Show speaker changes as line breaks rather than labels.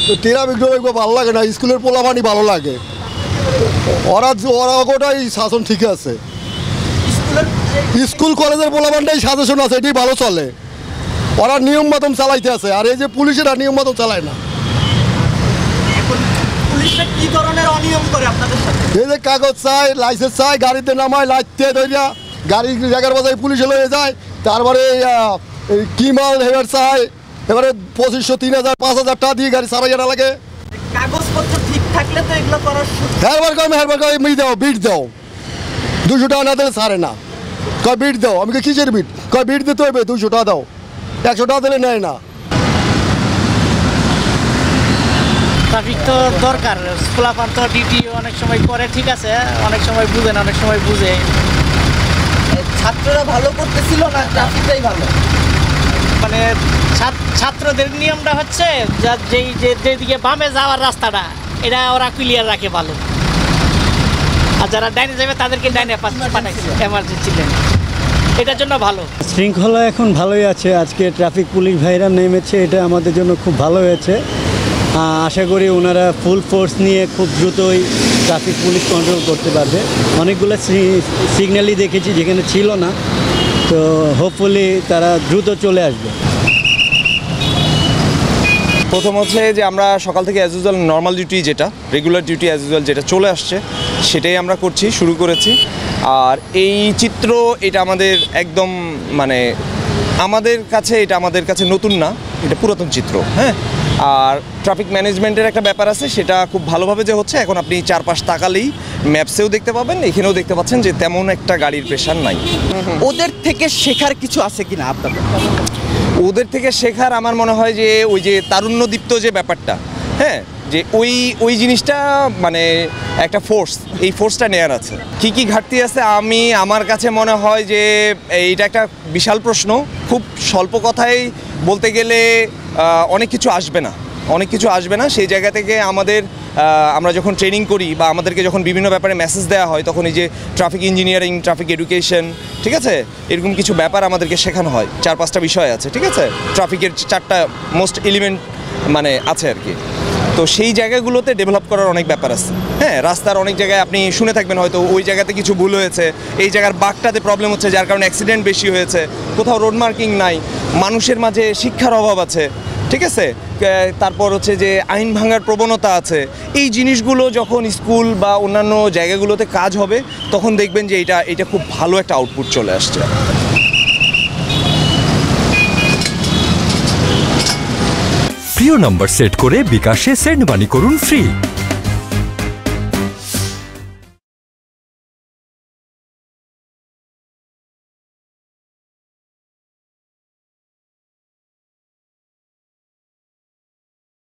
Traffic ভালো লাগে না, স্কুলের পোলাপানি ভালো লাগে, ওরা গোটাই শাসন ঠিক আছে, স্কুল কলেজের পোলাপানটাই শাসন আছে, এটাই ভালো চলে, ওরা নিয়ম মতন চালাইতে আছে, আর এই যে পুলিশেরা নিয়ম মতন চালায় না।
কি ধরনের অনিয়ম করে আপনাদের সাথে?
এই যে কাগজ চাই, লাইসেন্স চাই, গাড়িতে নামায় লাইতে ধরিয়া গাড়ি জায়গার বাজায় পুলিশে লয়ে যায়, তারপরে কি মাল হেবার চাই, এবারে 2500 3000 5000 টাকা দিয়ে গাড়ি সারাই না লাগে।
কাগজপত্র ঠিক থাকলে তো এগুলো করার
হেরবার কম দাও, বিট দাও, 200 টাকা না দিলে ছাড়ে না, কয় বিট দাও, আমি কিসের বিট, কয় বিট দিতে হইবে, 200 টাকা দাও, 100 টাকা দিলে নেয় না।
ট্রাফিক তো দরকার, পোলাপান তো ডিউটি অনেক সময় করে, ঠিক আছে, অনেক সময় বুঝে না, অনেক সময় বুঝে।
ছাত্ররা ভালো করতেছিল না ট্রাফিকটাই ভালো?
মানে ছাত্রদের নিয়মটা হচ্ছে যেদিকে বামে যাওয়ার রাস্তাটা এটা ওরা ক্লিয়ার রাখে ভালো, আর যারা ডাইনে যাবে তাদেরকে ডাইনে পাঠাইছে এমার্জেন্সি লেন, এটার জন্য ভালো।
শৃঙ্খলা এখন ভালোই আছে, আজকে ট্রাফিক পুলিশ ভাইরা নেমেছে, এটা আমাদের জন্য খুব ভালো হয়েছে। আশা করি ওনারা ফুল ফোর্স নিয়ে খুব দ্রুতই ট্রাফিক পুলিশ কন্ট্রোল করতে পারবে। অনেকগুলো সিগন্যালই দেখেছি যেখানে ছিল না, তো হোপফুলি তারা দ্রুত চলে আসবে।
প্রথম হচ্ছে যে আমরা সকাল থেকে অ্যাজ ইউজুয়াল নর্মাল ডিউটি যেটা রেগুলার ডিউটি অ্যাজ ইউজুয়াল যেটা চলে আসছে সেটাই আমরা শুরু করেছি। আর এই চিত্র এটা আমাদের একদম মানে আমাদের কাছে নতুন না, এটা পুরাতন চিত্র। হ্যাঁ, আর ট্রাফিক ম্যানেজমেন্টের একটা ব্যাপার আছে, সেটা খুব ভালোভাবে যে হচ্ছে, এখন আপনি চারপাশ তাকালেই ম্যাপসেও দেখতে পাবেন, এখানেও দেখতে পাচ্ছেন যে তেমন একটা গাড়ির প্রেশার নাই।
ওদের থেকে শেখার কিছু আছে কিনা আপনাদের?
ওদের থেকে শেখার আমার মনে হয় যে ওই যে তারুণ্যদীপ্ত যে ব্যাপারটা, হ্যাঁ, যে ওই জিনিসটা মানে একটা এই ফোর্সটা নেওয়ার আছে। কি ঘাটতি আছে আমার কাছে মনে হয় যে এইটা একটা বিশাল প্রশ্ন, খুব স্বল্প কথায় বলতে গেলে অনেক কিছু আসবে না। সেই জায়গা থেকে আমরা যখন ট্রেনিং করি বা আমাদেরকে যখন বিভিন্ন ব্যাপারে মেসেজ দেওয়া হয়, তখন এই যে ট্রাফিক ইঞ্জিনিয়ারিং, ট্রাফিক এডুকেশন, ঠিক আছে, এরকম কিছু ব্যাপার আমাদেরকে শেখানো হয়। 4-5টা বিষয় আছে, ঠিক আছে, ট্রাফিকের 4টা মোস্ট এলিমেন্ট মানে আছে আর কি। তো সেই জায়গাগুলোতে ডেভেলপ করার অনেক ব্যাপার আছে। হ্যাঁ, রাস্তার অনেক জায়গায় আপনি শুনে থাকবেন হয়তো ওই জায়গাতে কিছু ভুল হয়েছে, এই জায়গার বাঁকটাতে প্রবলেম হচ্ছে, যার কারণে অ্যাক্সিডেন্ট বেশি হয়েছে, কোথাও রোড মার্কিং নাই, মানুষের মাঝে শিক্ষার অভাব আছে, ঠিক আছে, তারপর হচ্ছে যে আইন ভাঙার প্রবণতা আছে। এই জিনিসগুলো যখন স্কুল বা অন্যান্য জায়গাগুলোতে কাজ হবে, তখন দেখবেন যে এটা খুব ভালো একটা আউটপুট চলে আসছে।
প্রিয় নাম্বার সেট করে বিকাশে সেন্ড মানি করুন ফ্রি।